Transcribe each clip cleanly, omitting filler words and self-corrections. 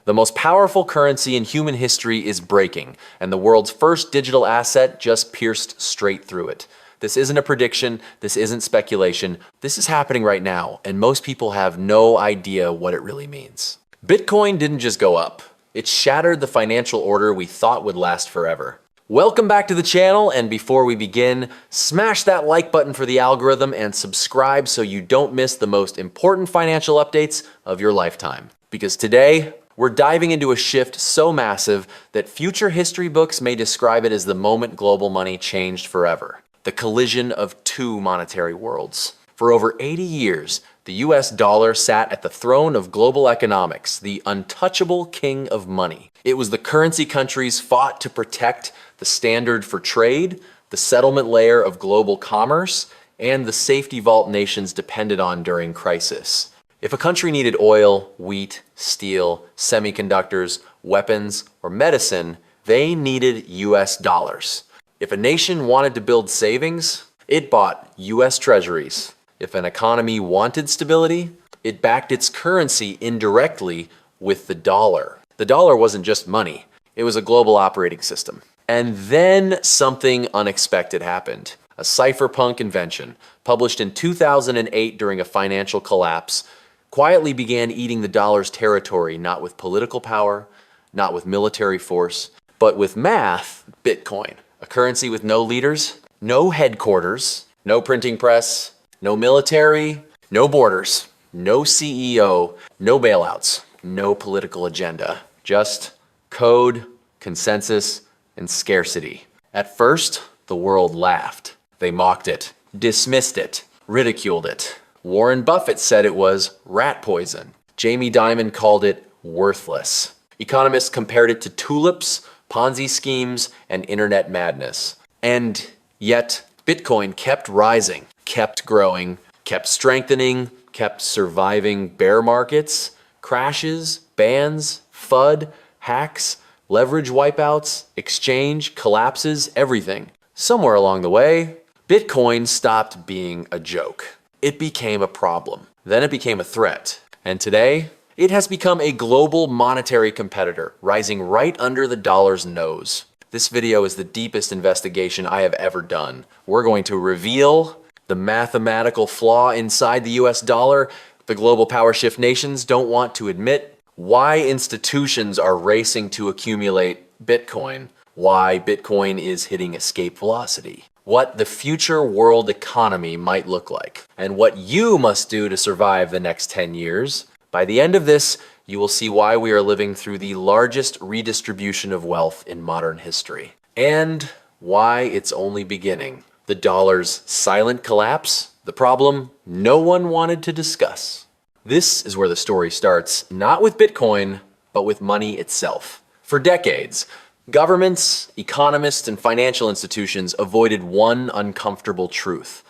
The most powerful currency in human history is breaking, and the world's first digital asset just pierced straight through it. This isn't a prediction, this isn't speculation, this is happening right now, and most people have no idea what it really means. Bitcoin didn't just go up, it shattered the financial order we thought would last forever. Welcome back to the channel, and before we begin, smash that like button for the algorithm and subscribe so you don't miss the most important financial updates of your lifetime. Because today, we're diving into a shift so massive that future history books may describe it as the moment global money changed forever. The collision of two monetary worlds. For over 80 years, the US dollar sat at the throne of global economics, the untouchable king of money. It was the currency countries fought to protect the standard for trade, the settlement layer of global commerce, and the safety vault nations depended on during crisis. If a country needed oil, wheat, steel, semiconductors, weapons, or medicine, they needed US dollars. If a nation wanted to build savings, it bought US treasuries. If an economy wanted stability, it backed its currency indirectly with the dollar. The dollar wasn't just money, it was a global operating system. And then something unexpected happened. A cypherpunk invention, published in 2008 during a financial collapse, quietly began eating the dollar's territory, not with political power, not with military force, but with math, Bitcoin. A currency with no leaders, no headquarters, no printing press, no military, no borders, no CEO, no bailouts, no political agenda. Just code, consensus, and scarcity. At first, the world laughed. They mocked it, dismissed it, ridiculed it. Warren Buffett said it was rat poison. Jamie Dimon called it worthless. Economists compared it to tulips, Ponzi schemes, and internet madness. And yet, Bitcoin kept rising, kept growing, kept strengthening, kept surviving bear markets, crashes, bans, FUD, hacks, leverage wipeouts, exchange, collapses, everything. Somewhere along the way, Bitcoin stopped being a joke. It became a problem. Then it became a threat. And today, it has become a global monetary competitor, rising right under the dollar's nose. This video is the deepest investigation I have ever done. We're going to reveal the mathematical flaw inside the US dollar the global power shift nations don't want to admit, why institutions are racing to accumulate Bitcoin, why Bitcoin is hitting escape velocity, what the future world economy might look like, and what you must do to survive the next 10 years. By the end of this, you will see why we are living through the largest redistribution of wealth in modern history, and why it's only beginning. The dollar's silent collapse, the problem no one wanted to discuss. This is where the story starts, not with Bitcoin, but with money itself. For decades, governments, economists, and financial institutions avoided one uncomfortable truth.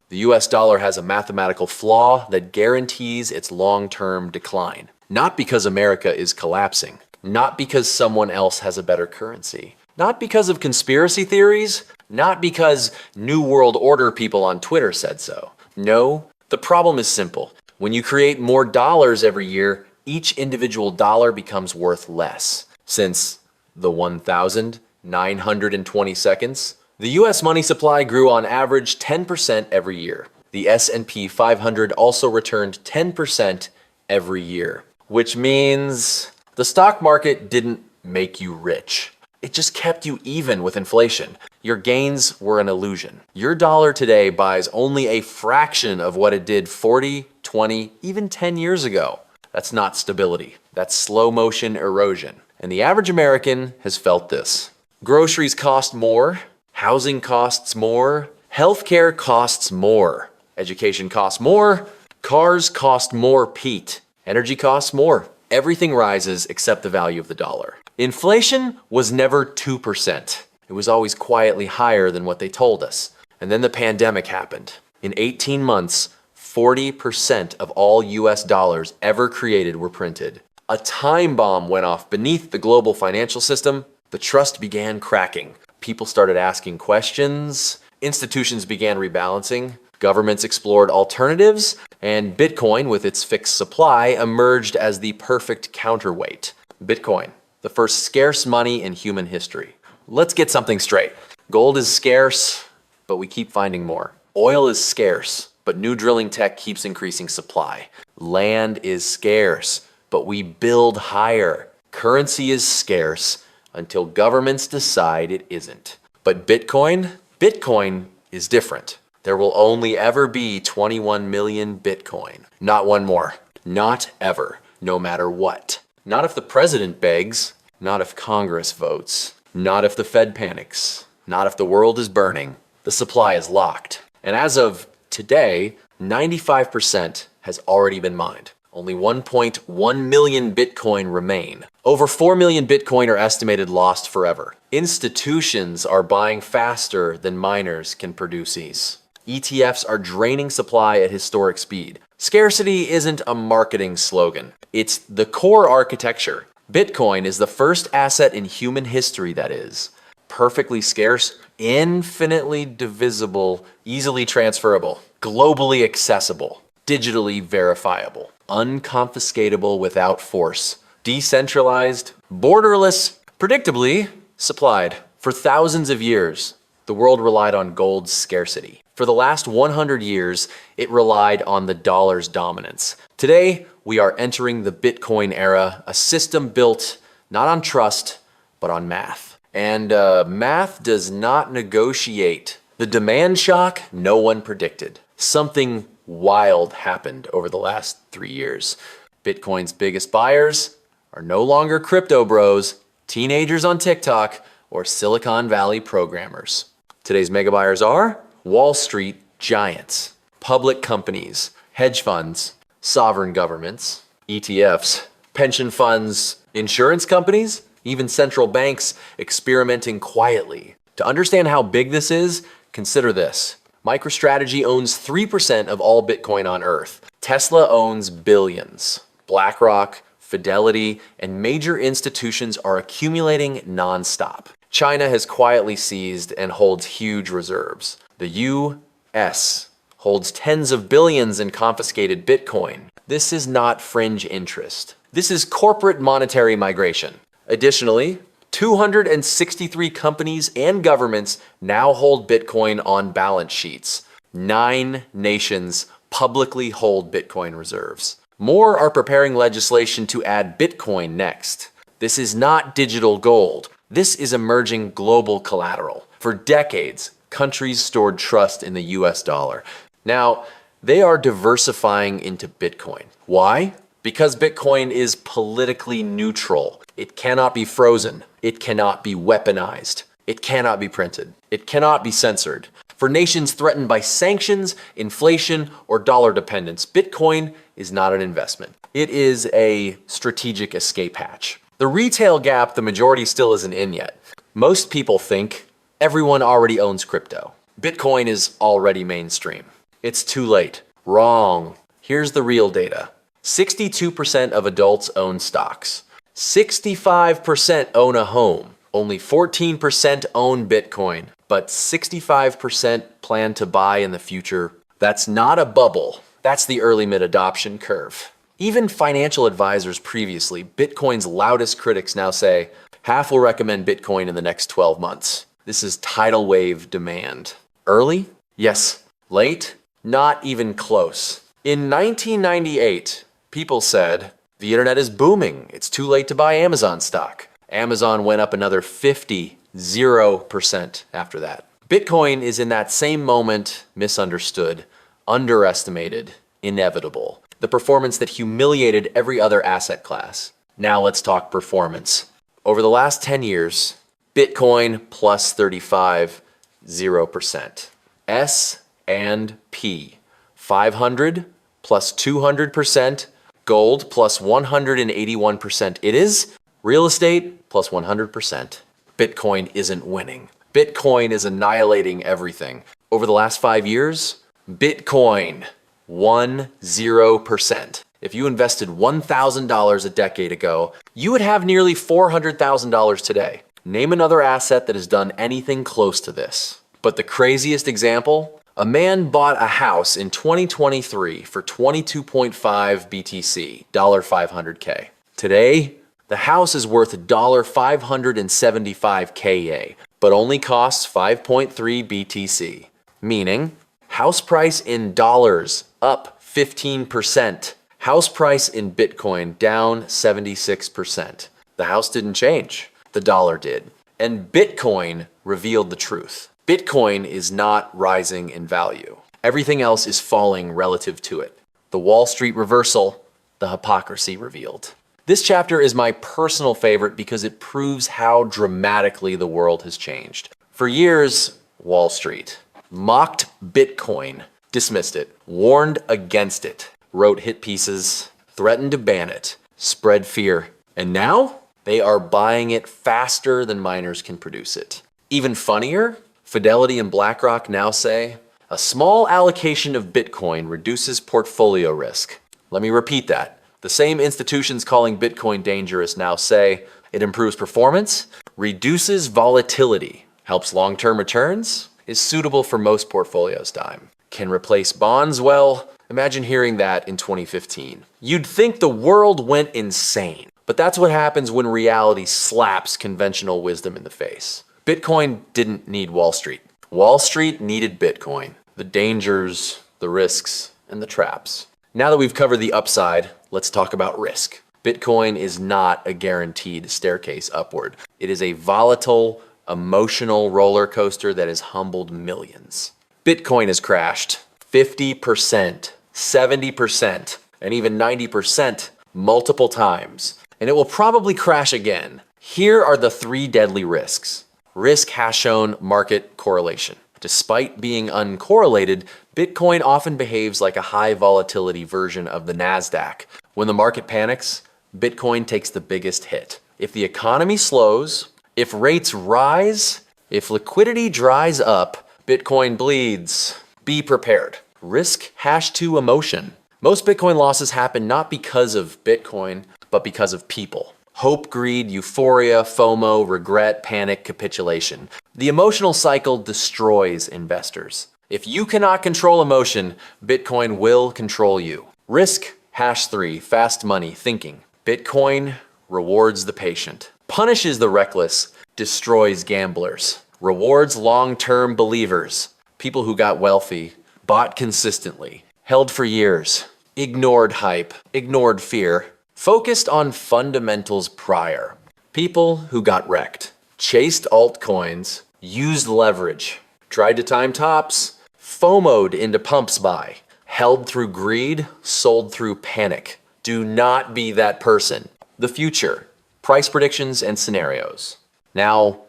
The US dollar has a mathematical flaw that guarantees its long-term decline. Not because America is collapsing, not because someone else has a better currency, not because of conspiracy theories, not because New World Order people on Twitter said so. No, the problem is simple. When you create more dollars every year, each individual dollar becomes worth less. Since the 1,920 seconds, the US money supply grew on average 10% every year. The S&P 500 also returned 10% every year, which means the stock market didn't make you rich. It just kept you even with inflation. Your gains were an illusion. Your dollar today buys only a fraction of what it did 40, 20, even 10 years ago. That's not stability. That's slow motion erosion. And the average American has felt this. Groceries cost more, housing costs more, healthcare costs more, education costs more, cars cost more, Pete. Energy costs more. Everything rises except the value of the dollar. Inflation was never 2%. It was always quietly higher than what they told us. And then the pandemic happened. In 18 months, 40% of all US dollars ever created were printed. A time bomb went off beneath the global financial system. The trust began cracking. People started asking questions. Institutions began rebalancing. Governments explored alternatives. And Bitcoin, with its fixed supply, emerged as the perfect counterweight. Bitcoin, the first scarce money in human history. Let's get something straight. Gold is scarce, but we keep finding more. Oil is scarce, but new drilling tech keeps increasing supply. Land is scarce, but we build higher. Currency is scarce until governments decide it isn't. But Bitcoin? Bitcoin is different. There will only ever be 21 million Bitcoin. Not one more. Not ever. No matter what. Not if the president begs. Not if Congress votes. Not if the Fed panics. Not if the world is burning. The supply is locked. And as of today, 95% has already been mined. Only 1.1 million Bitcoin remain. Over 4 million Bitcoin are estimated lost forever. Institutions are buying faster than miners can produce these. ETFs are draining supply at historic speed. Scarcity isn't a marketing slogan. It's the core architecture. Bitcoin is the first asset in human history that is perfectly scarce, infinitely divisible, easily transferable, globally accessible, digitally verifiable, unconfiscatable without force, decentralized, borderless, predictably supplied. For thousands of years, the world relied on gold's scarcity. For the last 100 years, it relied on the dollar's dominance. Today, we are entering the Bitcoin era, a system built not on trust, but on math. And math does not negotiate. The demand shock no one predicted. Something wild happened over the last 3 years. Bitcoin's biggest buyers are no longer crypto bros, teenagers on TikTok, or Silicon Valley programmers. Today's mega buyers are Wall Street giants, public companies, hedge funds, sovereign governments, ETFs, pension funds, insurance companies, even central banks experimenting quietly. To understand how big this is, consider this. MicroStrategy owns 3% of all Bitcoin on Earth. Tesla owns billions. BlackRock, Fidelity, and major institutions are accumulating nonstop. China has quietly seized and holds huge reserves. The US holds tens of billions in confiscated Bitcoin. This is not fringe interest. This is corporate monetary migration. Additionally, 263 companies and governments now hold Bitcoin on balance sheets. 9 nations publicly hold Bitcoin reserves. More are preparing legislation to add Bitcoin next. This is not digital gold. This is emerging global collateral. For decades, countries stored trust in the US dollar. Now, they are diversifying into Bitcoin. Why? Because Bitcoin is politically neutral. It cannot be frozen. It cannot be weaponized. It cannot be printed. It cannot be censored. For nations threatened by sanctions, inflation, or dollar dependence, Bitcoin is not an investment. It is a strategic escape hatch. The retail gap the majority still isn't in yet. Most people think everyone already owns crypto. Bitcoin is already mainstream. It's too late. Wrong. Here's the real data. 62% of adults own stocks. 65% own a home. Only 14% own Bitcoin, but 65% plan to buy in the future. That's not a bubble. That's the early mid-adoption curve. Even financial advisors previously, Bitcoin's loudest critics now say, half will recommend Bitcoin in the next 12 months. This is tidal wave demand. Early? Yes. Late? Not even close. In 1998, people said, the internet is booming. It's too late to buy Amazon stock. Amazon went up another 0% after that. Bitcoin is in that same moment misunderstood, underestimated, inevitable. The performance that humiliated every other asset class. Now let's talk performance. Over the last 10 years, Bitcoin plus 35, 0%. S&P 500 plus 200%. Gold plus 181%. It is real estate plus 100%. Bitcoin isn't winning. Bitcoin is annihilating everything. Over the last 5 years, Bitcoin 0%. If you invested $1,000 a decade ago, you would have nearly $400,000 today. Name another asset that has done anything close to this. But the craziest example, a man bought a house in 2023 for 22.5 BTC, $500K. Today, The house is worth $575 Ka, but only costs 5.3 BTC, meaning house price in dollars up 15%. House price in Bitcoin down 76%. The house didn't change, the dollar did. And Bitcoin revealed the truth. Bitcoin is not rising in value. Everything else is falling relative to it. The Wall Street reversal, the hypocrisy revealed. This chapter is my personal favorite because it proves how dramatically the world has changed. For years, Wall Street mocked Bitcoin, dismissed it, warned against it, wrote hit pieces, threatened to ban it, spread fear, and now they are buying it faster than miners can produce it. Even funnier, Fidelity and BlackRock now say, a small allocation of Bitcoin reduces portfolio risk. Let me repeat that. The same institutions calling Bitcoin dangerous now say it improves performance, reduces volatility, helps long-term returns, is suitable for most portfolios' time, can replace bonds well. Imagine hearing that in 2015. You'd think the world went insane. But that's what happens when reality slaps conventional wisdom in the face. Bitcoin didn't need Wall Street. Wall Street needed Bitcoin. The dangers, the risks, and the traps. Now that we've covered the upside, let's talk about risk. Bitcoin is not a guaranteed staircase upward. It is a volatile, emotional roller coaster that has humbled millions. Bitcoin has crashed 50%, 70%, and even 90% multiple times. And it will probably crash again. Here are the 3 deadly risks. Risk has shown market correlation. Despite being uncorrelated, Bitcoin often behaves like a high volatility version of the NASDAQ. When the market panics, Bitcoin takes the biggest hit. If the economy slows, if rates rise, if liquidity dries up, Bitcoin bleeds. Be prepared. Risk #2 emotion. Most Bitcoin losses happen not because of Bitcoin, but because of people. Hope, greed, euphoria, FOMO, regret, panic, capitulation. The emotional cycle destroys investors. If you cannot control emotion, Bitcoin will control you. Risk #3, fast money thinking. Bitcoin rewards the patient, punishes the reckless, destroys gamblers, rewards long-term believers, people who got wealthy, bought consistently, held for years, ignored hype, ignored fear, focused on fundamentals prior. People who got wrecked, chased altcoins, used leverage, tried to time tops, FOMO'd into pumps buy, held through greed, sold through panic. Do not be that person. The future, price predictions and scenarios. Now,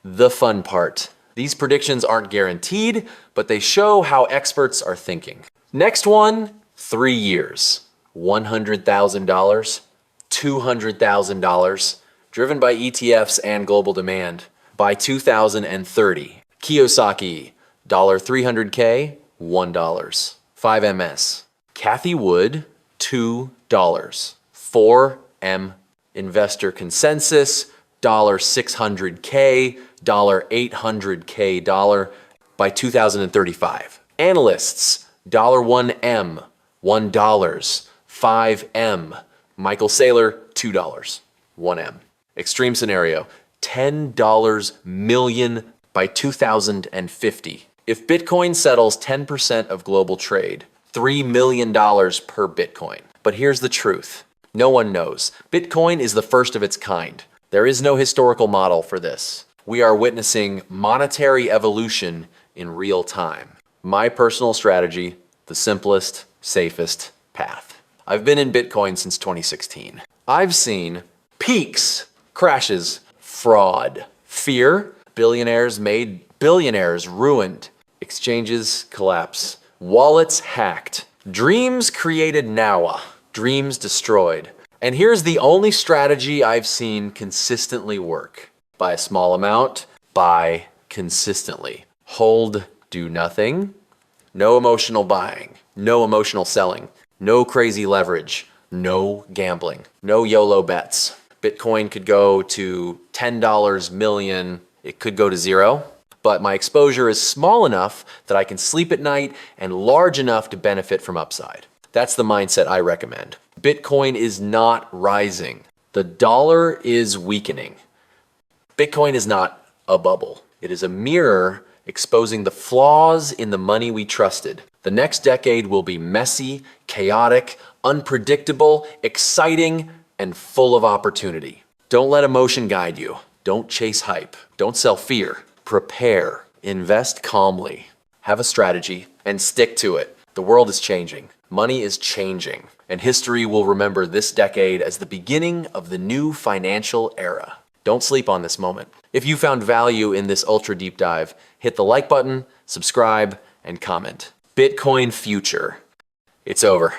the fun part. These predictions aren't guaranteed, but they show how experts are thinking. Next one, 3 years. $100,000, $200,000, driven by ETFs and global demand. By 2030, Kiyosaki, $300K, $1. 5MS. Kathy Wood, $2. 4M. Investor consensus, $600K, $800K, by 2035. Analysts, $1M, $1. 5M. Michael Saylor, $2. 1M. Extreme scenario, $10 million by 2050. If Bitcoin settles 10% of global trade, $3 million per Bitcoin. But here's the truth. No one knows. Bitcoin is the first of its kind. There is no historical model for this. We are witnessing monetary evolution in real time. My personal strategy, the simplest, safest path. I've been in Bitcoin since 2016. I've seen peaks, crashes, fraud, fear, billionaires made billionaires ruined, exchanges collapse, wallets hacked, dreams created now, dreams destroyed. And here's the only strategy I've seen consistently work. Buy a small amount, buy consistently. Hold, do nothing. No emotional buying, no emotional selling. No crazy leverage, no gambling, no YOLO bets. Bitcoin could go to $10 million, it could go to 0, but my exposure is small enough that I can sleep at night and large enough to benefit from upside. That's the mindset I recommend. Bitcoin is not rising. The dollar is weakening. Bitcoin is not a bubble. It is a mirror exposing the flaws in the money we trusted. The next decade will be messy, chaotic, unpredictable, exciting, and full of opportunity. Don't let emotion guide you. Don't chase hype. Don't sell fear. Prepare. Invest calmly. Have a strategy and stick to it. The world is changing. Money is changing. And history will remember this decade as the beginning of the new financial era. Don't sleep on this moment. If you found value in this ultra deep dive, hit the like button, subscribe, and comment. Bitcoin future. It's over.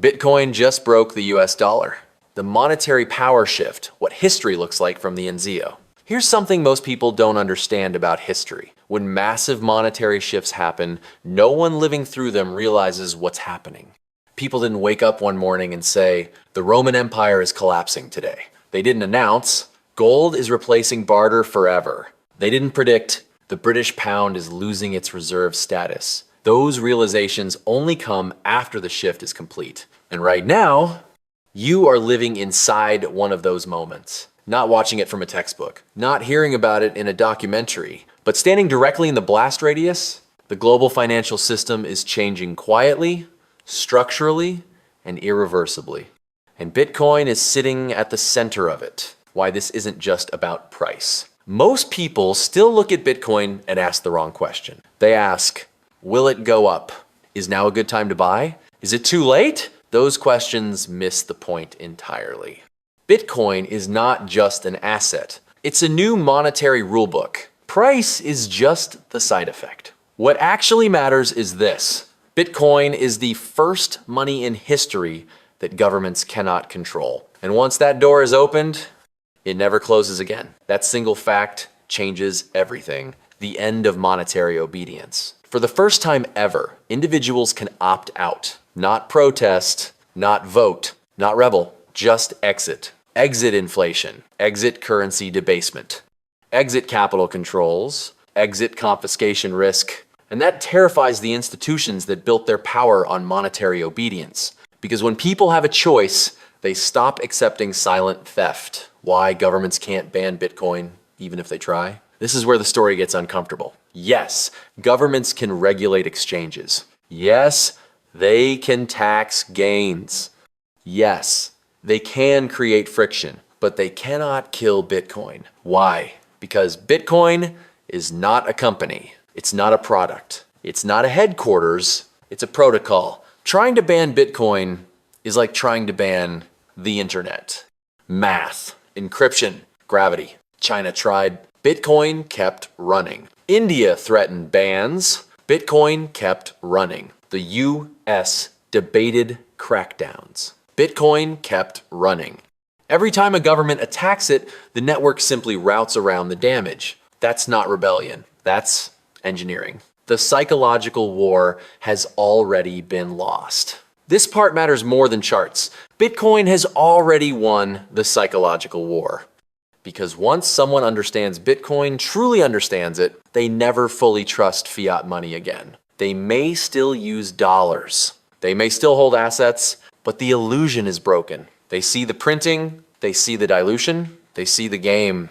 Bitcoin just broke the US dollar. The monetary power shift, what history looks like from the NZO. Here's something most people don't understand about history. When massive monetary shifts happen, no one living through them realizes what's happening. People didn't wake up one morning and say, the Roman Empire is collapsing today. They didn't announce, gold is replacing barter forever. They didn't predict, the British pound is losing its reserve status. Those realizations only come after the shift is complete. And right now, you are living inside one of those moments. Not watching it from a textbook, not hearing about it in a documentary, but standing directly in the blast radius. The global financial system is changing quietly, structurally, and irreversibly. And Bitcoin is sitting at the center of it. Why this isn't just about price. Most people still look at Bitcoin and ask the wrong question. They ask, will it go up? Is now a good time to buy? Is it too late? Those questions miss the point entirely. Bitcoin is not just an asset. It's a new monetary rulebook. Price is just the side effect. What actually matters is this. Bitcoin is the first money in history that governments cannot control. And once that door is opened, it never closes again. That single fact changes everything. The end of monetary obedience. For the first time ever, individuals can opt out. Not protest, not vote, not rebel, just exit. Exit inflation, exit currency debasement, exit capital controls, exit confiscation risk. And that terrifies the institutions that built their power on monetary obedience. Because when people have a choice, they stop accepting silent theft. Why governments can't ban Bitcoin, even if they try? This is where the story gets uncomfortable. Yes, governments can regulate exchanges. Yes, they can tax gains. Yes, they can create friction, but they cannot kill Bitcoin. Why? Because Bitcoin is not a company. It's not a product. It's not a headquarters. It's a protocol. Trying to ban Bitcoin is like trying to ban the internet. Math, encryption, gravity. China tried. Bitcoin kept running. India threatened bans. Bitcoin kept running. The US debated crackdowns. Bitcoin kept running. Every time a government attacks it, the network simply routes around the damage. That's not rebellion. That's engineering. The psychological war has already been lost. This part matters more than charts. Bitcoin has already won the psychological war. Because once someone understands Bitcoin, truly understands it, they never fully trust fiat money again. They may still use dollars. They may still hold assets, but the illusion is broken. They see the printing, they see the dilution, they see the game.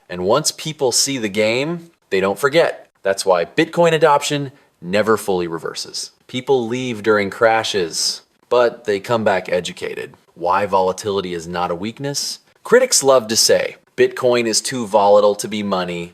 And once people see the game, they don't forget. That's why Bitcoin adoption never fully reverses. People leave during crashes, but they come back educated. Why volatility is not a weakness? Critics love to say, Bitcoin is too volatile to be money,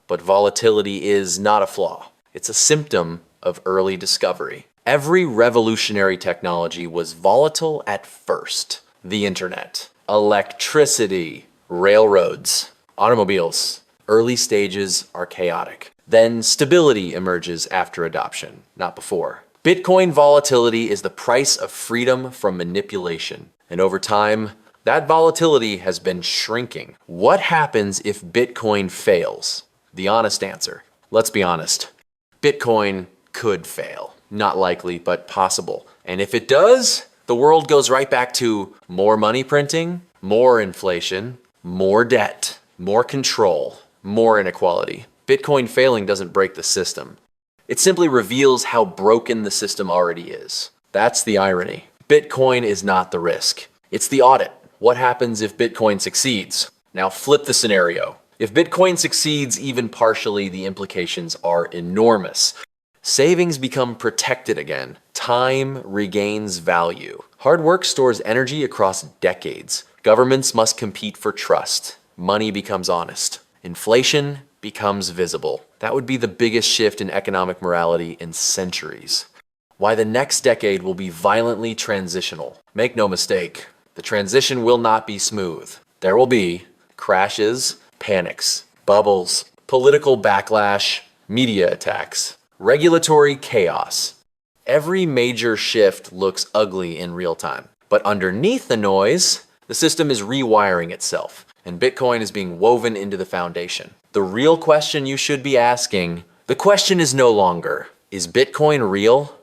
but volatility is not a flaw. It's a symptom of early discovery. Every revolutionary technology was volatile at first. The internet, electricity, railroads, automobiles. Early stages are chaotic. Then stability emerges after adoption, not before. Bitcoin volatility is the price of freedom from manipulation. And over time, that volatility has been shrinking. What happens if Bitcoin fails? The honest answer. Let's be honest. Bitcoin could fail. Not likely, but possible. And if it does, the world goes right back to more money printing, more inflation, more debt, more control, more inequality. Bitcoin failing doesn't break the system. It simply reveals how broken the system already is. That's the irony. Bitcoin is not the risk. It's the audit. What happens if Bitcoin succeeds? Now flip the scenario. If Bitcoin succeeds even partially, the implications are enormous. Savings become protected again. Time regains value. Hard work stores energy across decades. Governments must compete for trust. Money becomes honest. Inflation becomes visible. That would be the biggest shift in economic morality in centuries. Why the next decade will be violently transitional. Make no mistake, the transition will not be smooth. There will be crashes, panics, bubbles, political backlash, media attacks, regulatory chaos. Every major shift looks ugly in real time. But underneath the noise, the system is rewiring itself, and Bitcoin is being woven into the foundation. The real question you should be asking, the question is no longer, is Bitcoin real?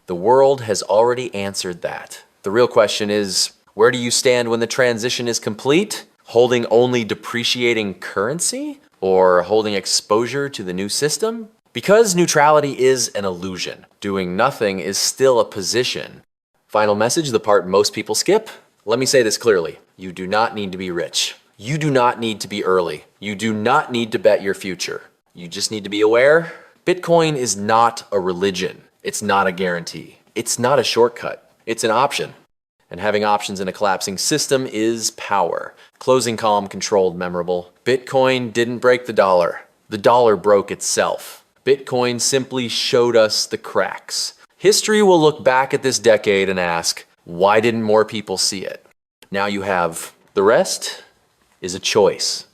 The world has already answered that. The real question is, where do you stand when the transition is complete? Holding only depreciating currency? Or holding exposure to the new system? Because neutrality is an illusion, doing nothing is still a position. Final message, the part most people skip. Let me say this clearly. You do not need to be rich. You do not need to be early. You do not need to bet your future. You just need to be aware. Bitcoin is not a religion. It's not a guarantee. It's not a shortcut. It's an option. And having options in a collapsing system is power. Closing column controlled, memorable. Bitcoin didn't break the dollar. The dollar broke itself. Bitcoin simply showed us the cracks. History will look back at this decade and ask, why didn't more people see it? Now you have the rest is a choice.